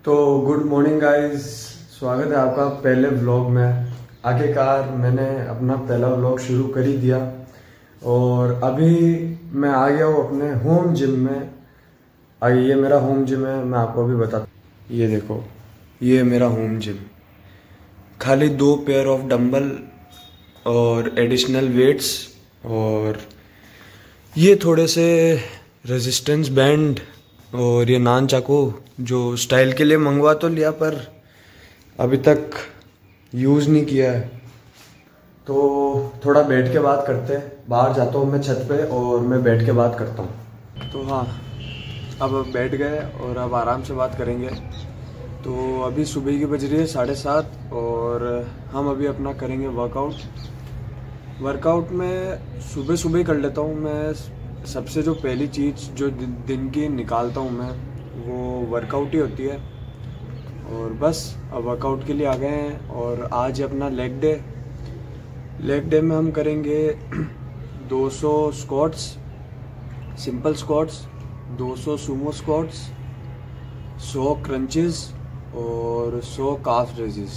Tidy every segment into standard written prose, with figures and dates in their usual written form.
तो good morning guys, स्वागत है आपका पहले व्लॉग में। आखिरकार मैंने अपना पहला व्लॉग शुरू कर ही दिया और अभी मैं आ गया हूँ अपने होम जिम में। आइए, ये मेरा होम जिम है, मैं आपको अभी बताता हूँ। ये देखो, ये मेरा होम जिम। खाली 2 पेयर ऑफ डंबल और एडिशनल वेट्स और ये थोड़े से रेजिस्टेंस बैंड और ये नान चाकू जो स्टाइल के लिए मंगवा तो लिया पर अभी तक यूज़ नहीं किया है। तो थोड़ा बैठ के बात करते हैं। बाहर जाता हूँ मैं छत पे और मैं बैठ के बात करता हूँ। तो हाँ, अब बैठ गए और अब आराम से बात करेंगे। तो अभी सुबह की बज रही है 7:30 और हम अभी अपना करेंगे वर्कआउट में सुबह सुबह ही कर लेता हूँ मैं। सबसे जो पहली चीज़ जो दिन की निकालता हूँ मैं, वो वर्कआउट ही होती है। और बस अब वर्कआउट के लिए आ गए हैं और आज अपना लेग डे में हम करेंगे 200 squats, simple squats, 200 Sumo squats, 100 crunches और 100 काफ रेजेस।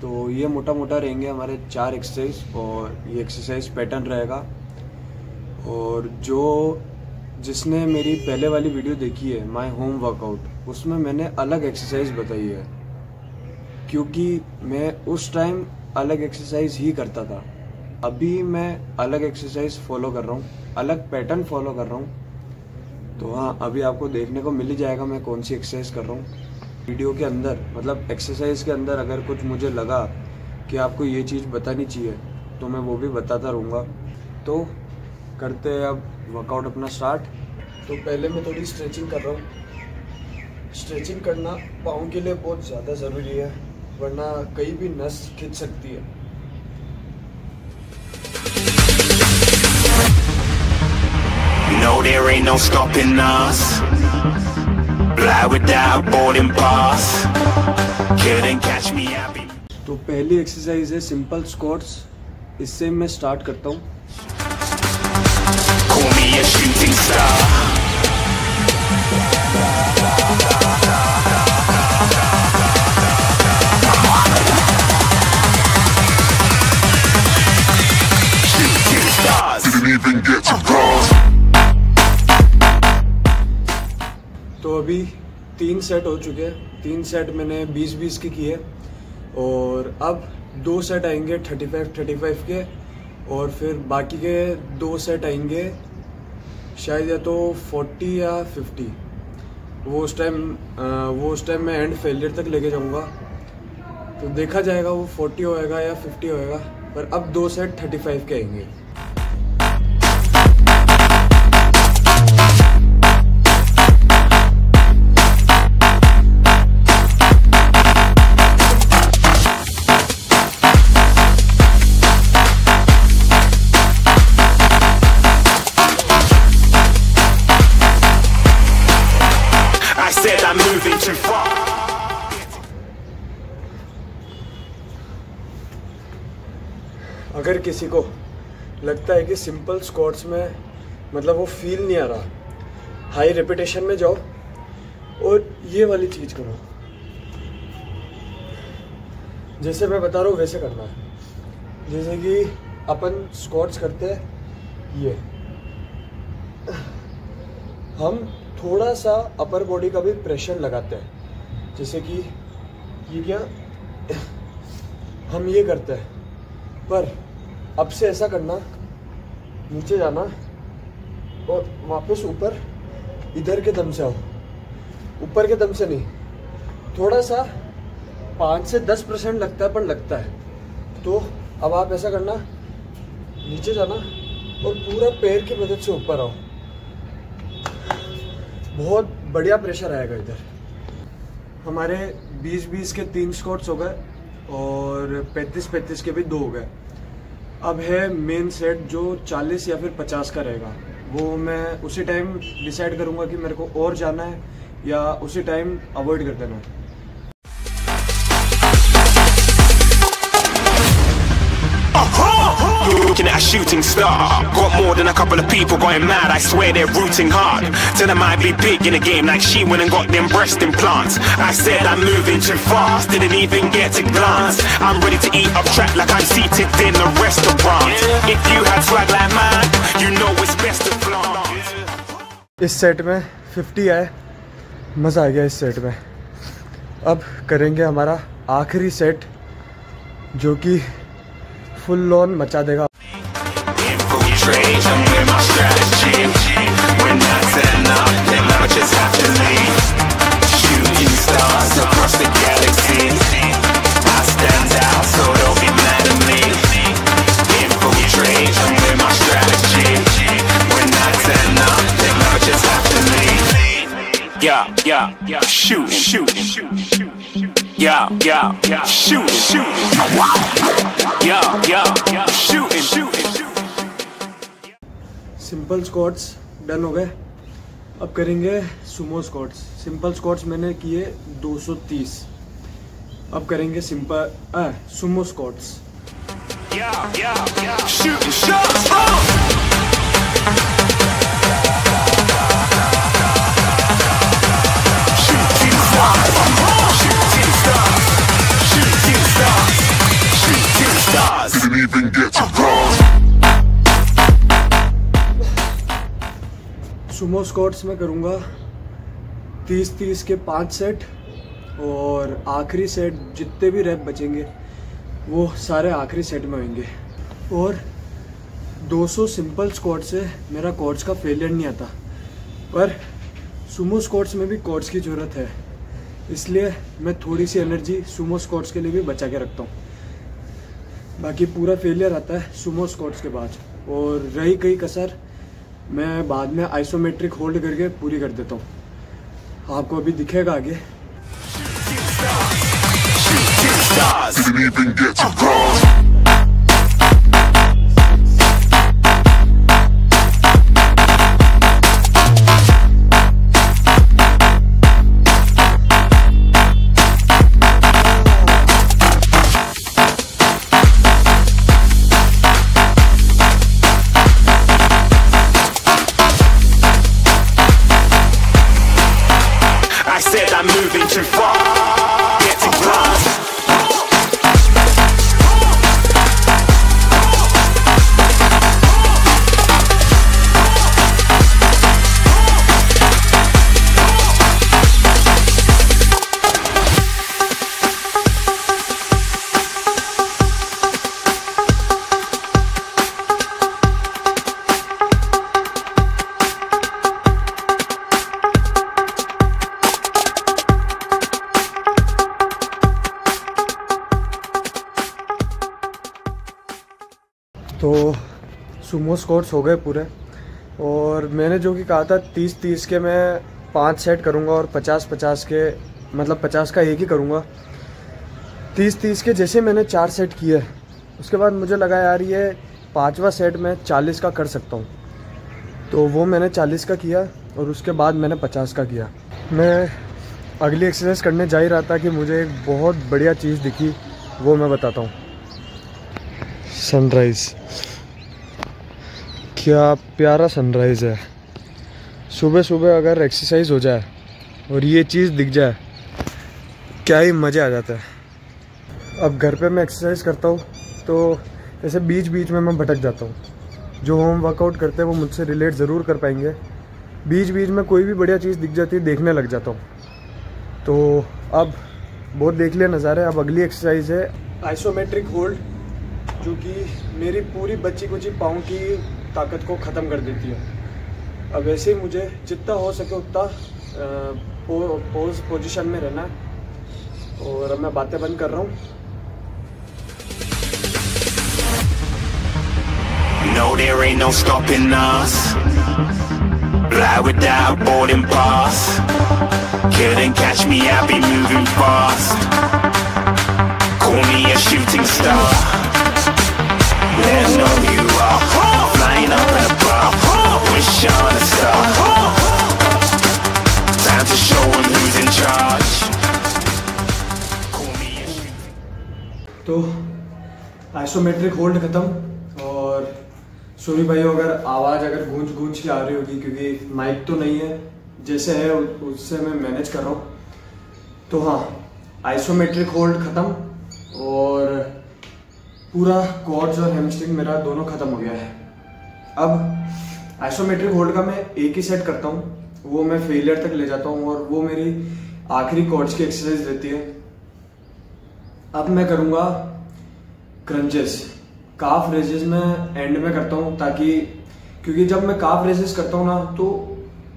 तो ये मोटा मोटा रहेंगे हमारे 4 एक्सरसाइज और ये एक्सरसाइज पैटर्न रहेगा। और जिसने मेरी पहले वाली वीडियो देखी है माय होम वर्कआउट, उसमें मैंने अलग एक्सरसाइज बताई है, क्योंकि मैं उस टाइम अलग एक्सरसाइज ही करता था। अभी मैं अलग एक्सरसाइज फॉलो कर रहा हूँ, अलग पैटर्न फॉलो कर रहा हूँ। तो हाँ, अभी आपको देखने को मिल ही जाएगा मैं कौन सी एक्सरसाइज कर रहा हूँ वीडियो के अंदर। मतलब एक्सरसाइज के अंदर अगर कुछ मुझे लगा कि आपको ये चीज़ बतानी चाहिए तो मैं वो भी बताता रहूँगा। तो करते हैं अब वर्कआउट अपना स्टार्ट। तो पहले मैं थोड़ी स्ट्रेचिंग कर रहा हूँ। स्ट्रेचिंग करना पाँव के लिए बहुत ज़्यादा ज़रूरी है, वरना कहीं भी नस खिंच सकती है। No, there ain't no stopping us. Fly without boarding pass. Couldn't catch me out. तो पहली एक्सरसाइज है सिंपल स्क्वाट्स। इससे मैं स्टार्ट करता हूँ। Call me a shooting star. Shooting stars. Didn't even get to cross. तो अभी 3 सेट हो चुके हैं। 3 सेट मैंने 20-20 के किए और अब 2 सेट आएंगे 35-35 के और फिर बाकी के 2 सेट आएंगे शायद या तो 40 या 50। वो उस टाइम मैं एंड फेलियर तक लेके जाऊंगा, तो देखा जाएगा वो 40 होएगा या 50 होएगा। पर अब 2 सेट 35 के आएंगे। I'm moving too far. अगर किसी को लगता है कि सिंपल स्क्वाट्स में मतलब वो फील नहीं आ रहा, हाई रेपिटेशन में जाओ और ये वाली चीज करो, जैसे मैं बता रहा हूँ वैसे करना है। जैसे कि अपन स्क्वाट्स करते हैं, ये हम थोड़ा सा अपर बॉडी का भी प्रेशर लगाते हैं। जैसे कि ये क्या हम ये करते हैं, पर अब से ऐसा करना, नीचे जाना और वापस ऊपर, इधर के दम से आओ, ऊपर के दम से नहीं। थोड़ा सा 5 से 10% लगता है, पर लगता है। तो अब आप ऐसा करना, नीचे जाना और पूरा पैर की मदद से ऊपर आओ। बहुत बढ़िया प्रेशर आएगा इधर। हमारे 20-20 के 3 स्क्वाट्स हो गए और 35-35 के भी 2 हो गए। अब है मेन सेट जो 40 या फिर 50 का रहेगा। वो मैं उसी टाइम डिसाइड करूंगा कि मेरे को और जाना है या उसी टाइम अवॉइड कर देना है। You're looking at a shooting star. Got more than a couple of people going mad, I swear they're rooting hard. Tell them I'd be big in the game like she went and got them breast implants. I said I'm moving too fast, didn't even get to glance. I'm ready to eat up track like I'm seated in a restaurant. If you had swag like mine, you know it's best to flaunt. इस set में 50 है, मज़ा आ गया इस set में। अब करेंगे हमारा आखिरी सेट जो कि फुल ऑन मचा देगा। Yeah, shoot, yeah, shoot, yeah, shoot. Simple squats done हो गए। अब करेंगे सुमो स्क्वाट्स। सिंपल स्क्वाट्स मैंने किए 230। अब करेंगे Sumo squats. Didn't even get to cross. Sumo squats में करूँगा 30-30 के 5 सेट, और आखिरी सेट जितने भी रैप बचेंगे वो सारे आखिरी सेट में होंगे। और 200 सिंपल स्क्वाट से मेरा क्वाड्स का फेलियर नहीं आता, पर सुमो स्क्वाट्स में भी क्वाड्स की ज़रूरत है, इसलिए मैं थोड़ी सी एनर्जी सुमो स्क्वाट्स के लिए भी बचा के रखता हूँ। बाकी पूरा फेलियर आता है सुमो स्क्वाट्स के बाद, और रही कई कसर मैं बाद में आइसोमेट्रिक होल्ड करके पूरी कर देता हूँ। आपको अभी दिखेगा आगे। I'm moving too far, get to glass. तो सुमो स्क्वाट्स हो गए पूरे, और मैंने जो कि कहा था 30-30 के मैं 5 सेट करूंगा और 50-50 के, मतलब 50 का एक ही करूंगा। 30-30 के जैसे मैंने 4 सेट किए, उसके बाद मुझे लगा यार ये 5वां सेट मैं 40 का कर सकता हूँ, तो वो मैंने 40 का किया और उसके बाद मैंने 50 का किया। मैं अगली एक्सरसाइज करने जा ही रहा था कि मुझे एक बहुत बढ़िया चीज़ दिखी, वो मैं बताता हूँ। सनराइज़, क्या प्यारा सनराइज़ है। सुबह सुबह अगर एक्सरसाइज हो जाए और ये चीज़ दिख जाए, क्या ही मज़े आ जाता है। अब घर पे मैं एक्सरसाइज करता हूँ तो ऐसे बीच बीच में मैं भटक जाता हूँ। जो होम वर्कआउट करते हैं वो मुझसे रिलेट ज़रूर कर पाएंगे। बीच बीच में कोई भी बढ़िया चीज़ दिख जाती है, देखने लग जाता हूँ। तो अब बहुत देख लिया नज़ारे। अब अगली एक्सरसाइज है आइसोमेट्रिक होल्ड, जो कि मेरी पूरी बच्ची कुची पाँव की ताकत को ख़त्म कर देती है। अब ऐसे ही मुझे जितना हो सके उतना पोजीशन में रहना है। और अब मैं बातें बंद कर रहा हूँ। No, there ain't no stopping us. Fly without boarding pass. Couldn't catch me, I'll be moving fast. Call me a shooting star. Let 'em know who you are. Flying up in a bar. Wish on a star. Time to show 'em who's in charge. Call me a shooting. तो isometric hold ख़त्म, और sorry भाई अगर आवाज़ अगर गूंज गूंज की आ रही होगी, क्योंकि माइक तो नहीं है, जैसे है उससे मैं मैनेज कर रहा हूँ। तो हाँ, आइसोमेट्रिक होल्ड ख़त्म और पूरा क्वाड्स और हैमस्ट्रिंग मेरा दोनों ख़त्म हो गया है। अब आइसोमेट्रिक होल्ड का मैं एक ही सेट करता हूँ, वो मैं फेलियर तक ले जाता हूँ और वो मेरी आखिरी क्वाड्स की एक्सरसाइज रहती है। अब मैं करूँगा क्रंचेस। काफ रेजेस में एंड में करता हूँ, ताकि क्योंकि जब मैं काफ रेजेस करता हूँ ना, तो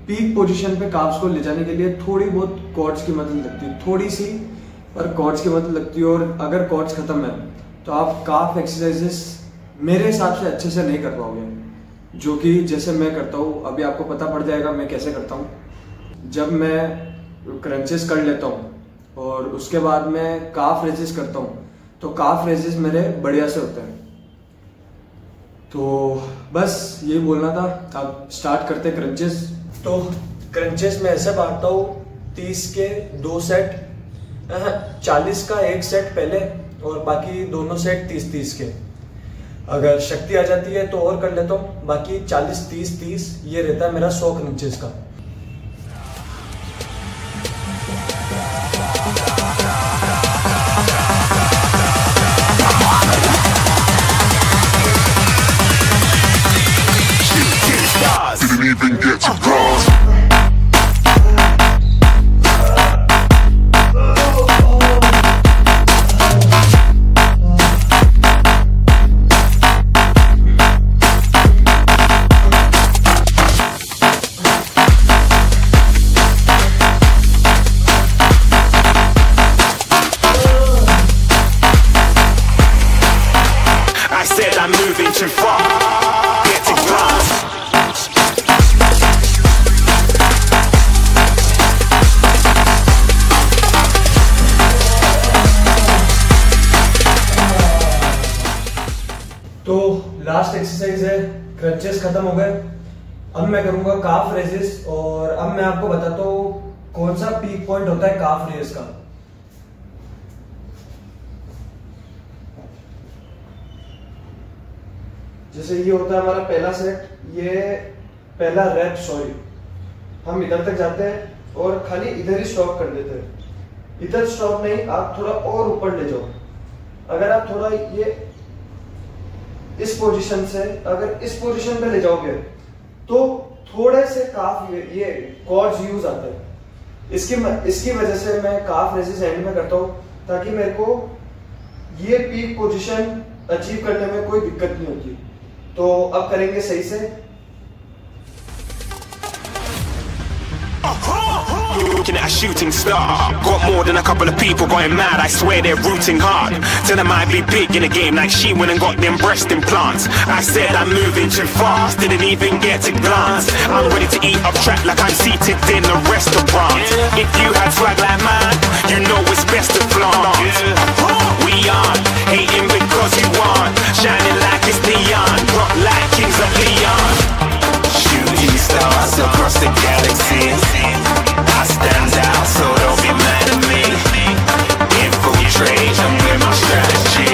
पीक पोजीशन पे काफ्स को ले जाने के लिए थोड़ी बहुत क्वाड्स की मदद लगती है, थोड़ी सी पर क्वाड्स की मदद लगती है। और अगर क्वाड्स खत्म है तो आप काफ एक्सरसाइजेस मेरे हिसाब से अच्छे से नहीं कर पाओगे, जो कि जैसे मैं करता हूँ। अभी आपको पता पड़ जाएगा मैं कैसे करता हूँ। जब मैं क्रंचेस कर लेता हूँ और उसके बाद मैं काफ रेजेस करता हूँ, तो काफ रेजेस मेरे बढ़िया से होते हैं। तो बस ये बोलना था। अब स्टार्ट करते क्रंचेस। तो क्रंचेस में ऐसे बांटता हूँ, 30 के 2 सेट, 40 का 1 सेट पहले और बाकी दोनों सेट 30-30 के। अगर शक्ति आ जाती है तो और कर लेता हूँ, बाकी 40-30-30 ये रहता है मेरा 100 क्रंचेस का। Didn't even get to cross. I said I'm moving too far. Get to cross. तो लास्ट एक्सरसाइज है, क्रंचेस खत्म हो गए। अब मैं करूंगा काफ रेजेस। और अब मैं आपको बताता हूँ कौन सा पीक पॉइंट होता है काफ रेज का। जैसे ये होता है हमारा पहला सेट, ये पहला रैप, सॉरी हम इधर तक जाते हैं और खाली इधर ही स्टॉप कर देते हैं। इधर स्टॉप नहीं, आप थोड़ा और ऊपर ले जाओ। अगर आप थोड़ा ये इस पोजीशन से अगर इस पोजीशन पे ले जाओगे तो थोड़े से काफ ये क्वाड्स यूज आते हैं। इसकी वजह से मैं काफ रेजेस एंड में करता हूँ, ताकि मेरे को ये पीक पोजीशन अचीव करने में कोई दिक्कत नहीं होती। तो अब करेंगे सही से। Looking at a shooting star. Got more than a couple of people going mad, I swear they're rooting hard. Tell them I'd be big in the game like she went and got them breast implants. I said I'm moving too fast, didn't even get to glance. I'm ready to eat up track like I'm seated in a restaurant. If you had swag like mine, you know it's best to flaunt. We aren't hating because you aren't shining like it's neon, rock like kings of Leon. Shooting stars across the galaxy. I stand out, so don't be mad at me. Infiltrate, I'm with my strategy.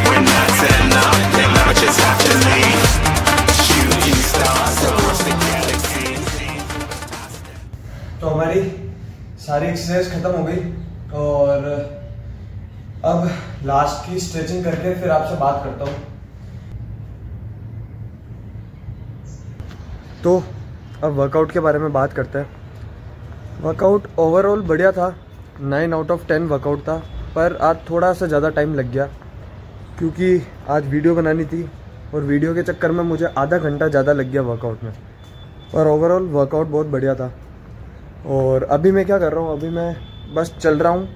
When I turn up, then I just have to leave. Shooting stars across the galaxy. तो हमारी सारी exercise खत्म हो गई और अब last की stretching करके फिर आपसे बात करता हूँ। तो अब वर्कआउट के बारे में बात करते हैं। वर्कआउट ओवरऑल बढ़िया था, 9 आउट ऑफ 10 वर्कआउट था, पर आज थोड़ा सा ज़्यादा टाइम लग गया क्योंकि आज वीडियो बनानी थी और वीडियो के चक्कर में मुझे आधा घंटा ज़्यादा लग गया वर्कआउट में। पर ओवरऑल वर्कआउट बहुत बढ़िया था। और अभी मैं क्या कर रहा हूँ, अभी मैं बस चल रहा हूँ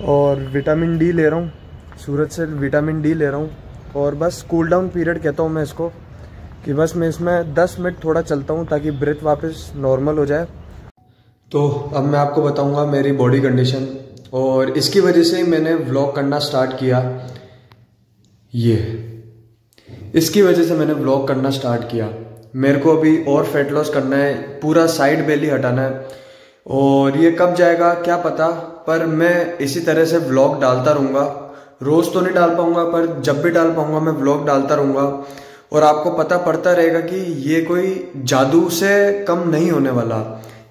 और विटामिन डी ले रहा हूँ, सूरज से विटामिन डी ले रहा हूँ। और बस कूल डाउन पीरियड कहता हूँ मैं इसको, कि बस मैं इसमें 10 मिनट थोड़ा चलता हूँ ताकि ब्रेथ वापस नॉर्मल हो जाए। तो अब मैं आपको बताऊंगा मेरी बॉडी कंडीशन, और इसकी वजह से मैंने व्लॉग करना स्टार्ट किया। इसकी वजह से मैंने व्लॉग करना स्टार्ट किया। मेरे को अभी और फैट लॉस करना है, पूरा साइड बेली हटाना है, और ये कब जाएगा क्या पता, पर मैं इसी तरह से व्लॉग डालता रहूँगा। रोज़ तो नहीं डाल पाऊँगा, पर जब भी डाल पाऊँगा मैं व्लॉग डालता रहूँगा। और आपको पता पड़ता रहेगा कि ये कोई जादू से कम नहीं होने वाला।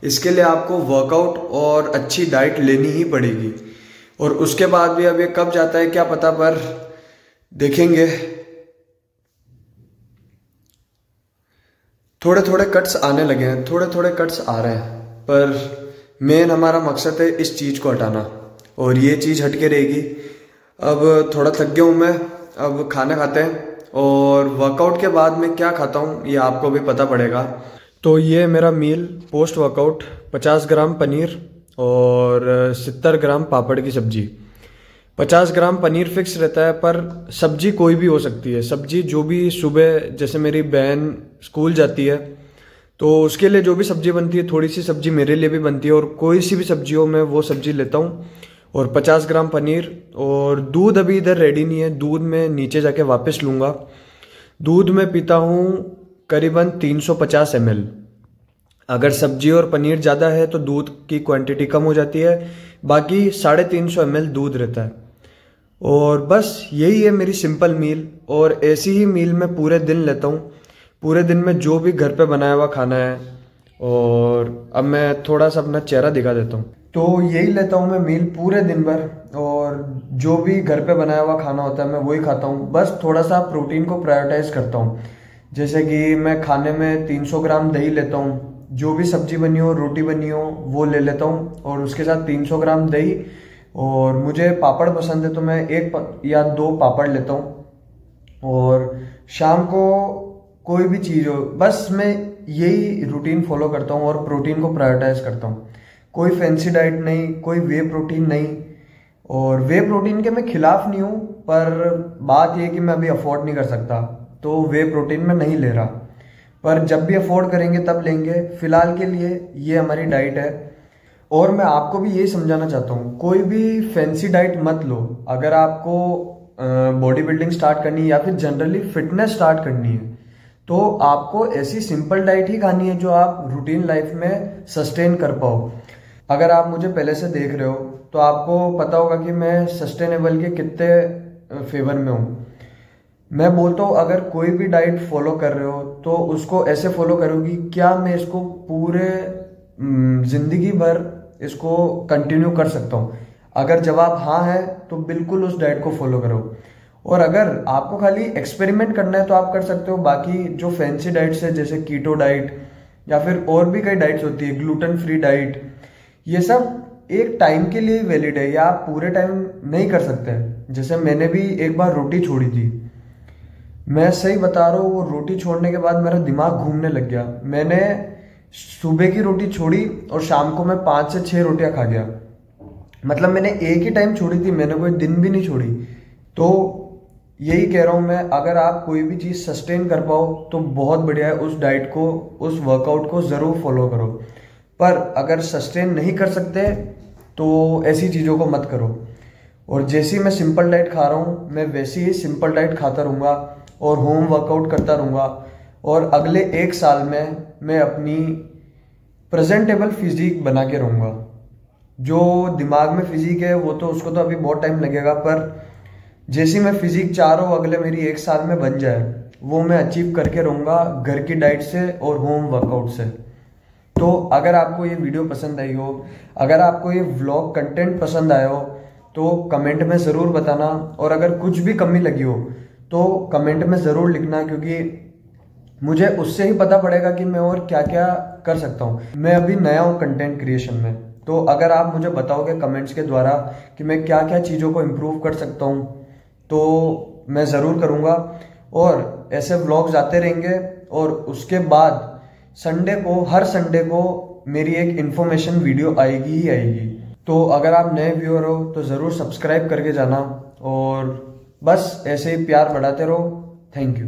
इसके लिए आपको वर्कआउट और अच्छी डाइट लेनी ही पड़ेगी। और उसके बाद भी अब ये कब जाता है क्या पता, पर देखेंगे। थोड़े थोड़े कट्स आने लगे हैं, थोड़े थोड़े कट्स आ रहे हैं, पर मेन हमारा मकसद है इस चीज़ को हटाना, और ये चीज़ हट के रहेगी। अब थोड़ा थक गया हूँ मैं, अब खाना खाते हैं, और वर्कआउट के बाद मैं क्या खाता हूँ ये आपको भी पता पड़ेगा। तो ये मेरा मील पोस्ट वर्कआउट, 50 ग्राम पनीर और 70 ग्राम पापड़ की सब्जी। 50 ग्राम पनीर फिक्स रहता है, पर सब्जी कोई भी हो सकती है। सब्जी जो भी सुबह, जैसे मेरी बहन स्कूल जाती है तो उसके लिए जो भी सब्जी बनती है, थोड़ी सी सब्जी मेरे लिए भी बनती है, और कोई सी भी सब्जी हो मैं वो सब्जी लेता हूँ। और 50 ग्राम पनीर, और दूध अभी इधर रेडी नहीं है, दूध मैं नीचे जाके वापस लूँगा। दूध मैं पीता हूँ करीबन 350 ml। अगर सब्जी और पनीर ज़्यादा है तो दूध की क्वांटिटी कम हो जाती है, बाकी 350 ml दूध रहता है। और बस यही है मेरी सिंपल मील, और ऐसी ही मील मैं पूरे दिन लेता हूँ। पूरे दिन में जो भी घर पे बनाया हुआ खाना है, और अब मैं थोड़ा सा अपना चेहरा दिखा देता हूँ। तो यही लेता हूँ मैं मील पूरे दिन भर, और जो भी घर पे बनाया हुआ खाना होता है मैं वही खाता हूँ। बस थोड़ा सा प्रोटीन को प्रायोरिटाइज करता हूँ, जैसे कि मैं खाने में 300 ग्राम दही लेता हूँ, जो भी सब्जी बनी हो, रोटी बनी हो, वो ले लेता हूँ, और उसके साथ 300 ग्राम दही। और मुझे पापड़ पसंद है तो मैं 1 या 2 पापड़ लेता हूँ। और शाम को कोई भी चीज़ हो, बस मैं यही रूटीन फॉलो करता हूँ, और प्रोटीन को प्रायोरिटाइज करता हूँ। कोई फैंसी डाइट नहीं, कोई वे प्रोटीन नहीं। और वे प्रोटीन के मैं खिलाफ नहीं हूँ, पर बात यह कि मैं अभी अफोर्ड नहीं कर सकता, तो वे प्रोटीन में नहीं ले रहा। पर जब भी अफोर्ड करेंगे तब लेंगे। फिलहाल के लिए ये हमारी डाइट है। और मैं आपको भी यही समझाना चाहता हूँ, कोई भी फैंसी डाइट मत लो। अगर आपको बॉडी बिल्डिंग स्टार्ट करनी है या फिर जनरली फिटनेस स्टार्ट करनी है, तो आपको ऐसी सिंपल डाइट ही खानी है जो आप रूटीन लाइफ में सस्टेन कर पाओ। अगर आप मुझे पहले से देख रहे हो तो आपको पता होगा कि मैं सस्टेनेबल के कितने फेवर में हूँ। मैं बोलता हूँ अगर कोई भी डाइट फॉलो कर रहे हो तो उसको ऐसे फॉलो करो कि क्या मैं इसको पूरे जिंदगी भर इसको कंटिन्यू कर सकता हूँ। अगर जवाब हाँ है तो बिल्कुल उस डाइट को फॉलो करो। और अगर आपको खाली एक्सपेरिमेंट करना है तो आप कर सकते हो। बाकी जो फैंसी डाइट्स है जैसे कीटो डाइट या फिर और भी कई डाइट्स होती है, ग्लूटेन फ्री डाइट, ये सब एक टाइम के लिए वैलिड है, या आप पूरे टाइम नहीं कर सकते। जैसे मैंने भी एक बार रोटी छोड़ी थी, मैं सही बता रहा हूँ, वो रोटी छोड़ने के बाद मेरा दिमाग घूमने लग गया। मैंने सुबह की रोटी छोड़ी और शाम को मैं 5 से 6 रोटियां खा गया। मतलब मैंने एक ही टाइम छोड़ी थी, मैंने कोई दिन भी नहीं छोड़ी। तो यही कह रहा हूँ मैं, अगर आप कोई भी चीज़ सस्टेन कर पाओ तो बहुत बढ़िया है। उस डाइट को, उस वर्कआउट को ज़रूर फॉलो करो। पर अगर सस्टेन नहीं कर सकते तो ऐसी चीज़ों को मत करो। और जैसी मैं सिंपल डाइट खा रहा हूँ, मैं वैसी ही सिंपल डाइट खाता रहूँगा और होम वर्कआउट करता रहूँगा। और अगले 1 साल में मैं अपनी प्रेजेंटेबल फिजिक बना के रहूँगा। जो दिमाग में फिजिक है वो तो उसको तो अभी बहुत टाइम लगेगा, पर जैसी मैं फिजिक चाह रहा हूँ अगले मेरी 1 साल में बन जाए, वो मैं अचीव करके रहूँगा घर की डाइट से और होम वर्कआउट से। तो अगर आपको ये वीडियो पसंद आई हो, अगर आपको ये व्लॉग कंटेंट पसंद आया हो तो कमेंट में ज़रूर बताना। और अगर कुछ भी कमी लगी हो तो कमेंट में ज़रूर लिखना, क्योंकि मुझे उससे ही पता पड़ेगा कि मैं और क्या क्या कर सकता हूँ। मैं अभी नया हूँ कंटेंट क्रिएशन में, तो अगर आप मुझे बताओगे कमेंट्स के द्वारा कि मैं क्या क्या चीज़ों को इम्प्रूव कर सकता हूँ तो मैं ज़रूर करूँगा। और ऐसे व्लॉग्स आते रहेंगे। और उसके बाद संडे को, हर संडे को मेरी एक इन्फॉर्मेशन वीडियो आएगी ही आएगी। तो अगर आप नए व्यूअर हो तो ज़रूर सब्सक्राइब करके जाना, और बस ऐसे ही प्यार बढ़ाते रहो। Thank you.